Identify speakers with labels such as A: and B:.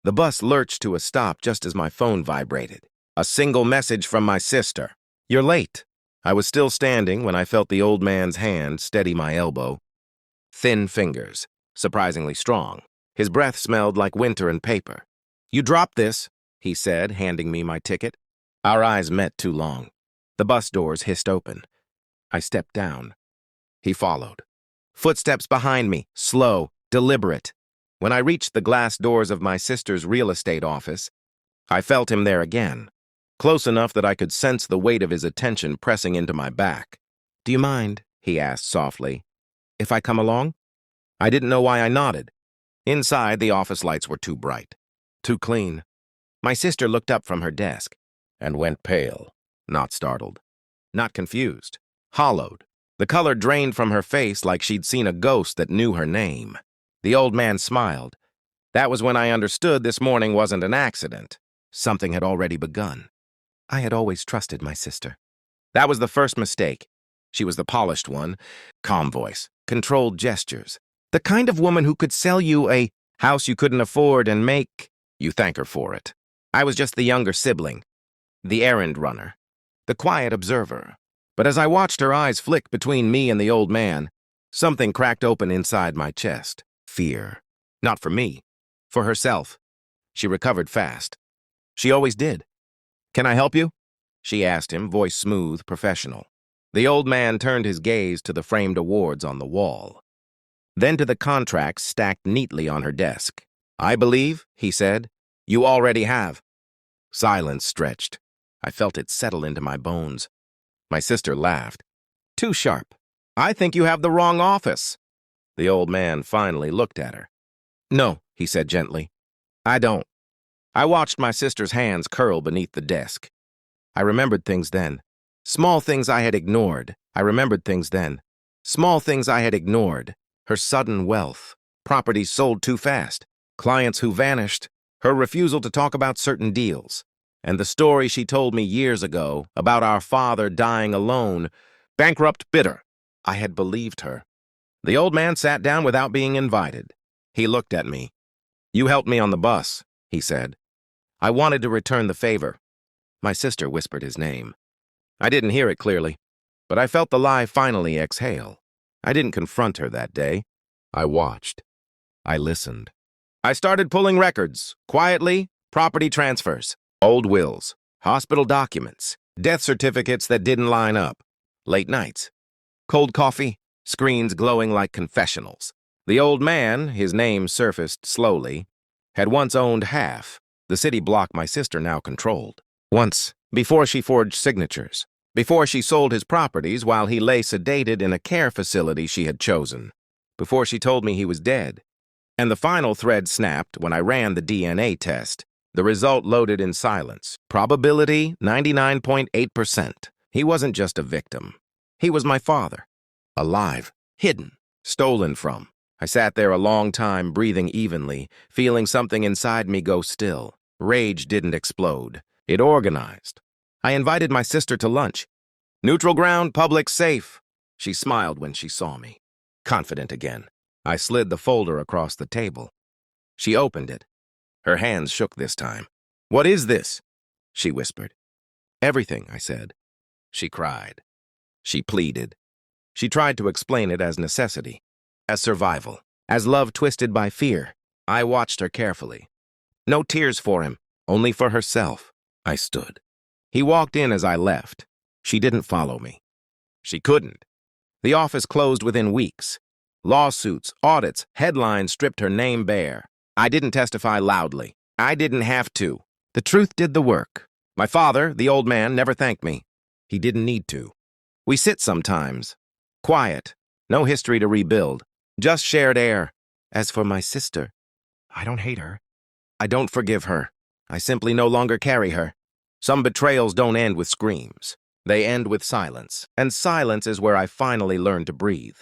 A: The bus lurched to a stop just as my phone vibrated. A single message from my sister. "You're late." I was still standing when I felt the old man's hand steady my elbow. Thin fingers, surprisingly strong. His breath smelled like winter and paper. "You dropped this," he said, handing me my ticket. Our eyes met too long. The bus doors hissed open. I stepped down. He followed. Footsteps behind me, slow, deliberate. When I reached the glass doors of my sister's real estate office, I felt him there again, close enough that I could sense the weight of his attention pressing into my back. "Do you mind," he asked softly, "if I come along?" I didn't know why I nodded. Inside, the office lights were too bright, too clean. My sister looked up from her desk and went pale, not startled, not confused, hollowed. The color drained from her face like she'd seen a ghost that knew her name. The old man smiled. That was when I understood this morning wasn't an accident. Something had already begun. I had always trusted my sister. That was the first mistake. She was the polished one, calm voice, controlled gestures. The kind of woman who could sell you a house you couldn't afford and make you thank her for it. I was just the younger sibling, the errand runner, the quiet observer. But as I watched her eyes flick between me and the old man, something cracked open inside my chest. Fear. Not for me. For herself. She recovered fast. She always did. "Can I help you?" she asked him, voice smooth, professional. The old man turned his gaze to the framed awards on the wall, then to the contracts stacked neatly on her desk. "I believe," he said, "you already have." Silence stretched. I felt it settle into my bones. My sister laughed. "Too sharp. I think you have the wrong office." The old man finally looked at her. "No," he said gently. "I don't." I watched my sister's hands curl beneath the desk. I remembered things then. Small things I had ignored. I remembered things then. Small things I had ignored. Her sudden wealth. Properties sold too fast. Clients who vanished. Her refusal to talk about certain deals. And the story she told me years ago about our father dying alone, bankrupt, bitter. I had believed her. The old man sat down without being invited. He looked at me. "You helped me on the bus," he said. I wanted to return the favor. My sister whispered his name. I didn't hear it clearly, but I felt the lie finally exhale. I didn't confront her that day. I watched. I listened. I started pulling records, quietly, property transfers, old wills, hospital documents, death certificates that didn't line up, late nights, cold coffee, screens glowing like confessionals. The old man, his name surfaced slowly, had once owned half, the city block my sister now controlled. Once, before she forged signatures, before she sold his properties while he lay sedated in a care facility she had chosen, before she told me he was dead. And the final thread snapped when I ran the DNA test. The result loaded in silence. Probability 99.8%. He wasn't just a victim. He was my father. Alive. Hidden. Stolen from. I sat there a long time, breathing evenly, feeling something inside me go still. Rage didn't explode. It organized. I invited my sister to lunch. "Neutral ground, public safe." She smiled when she saw me. Confident again. I slid the folder across the table. She opened it. Her hands shook this time. "What is this?" she whispered. "Everything," I said. She cried. She pleaded. She tried to explain it as necessity, as survival, as love twisted by fear. I watched her carefully. No tears for him, only for herself. I stood. He walked in as I left. She didn't follow me. She couldn't. The office closed within weeks. Lawsuits, audits, headlines stripped her name bare. I didn't testify loudly. I didn't have to. The truth did the work. My father, the old man, never thanked me. He didn't need to. We sit sometimes. Quiet. No history to rebuild. Just shared air. As for my sister, I don't hate her. I don't forgive her. I simply no longer carry her. Some betrayals don't end with screams. They end with silence. And silence is where I finally learned to breathe.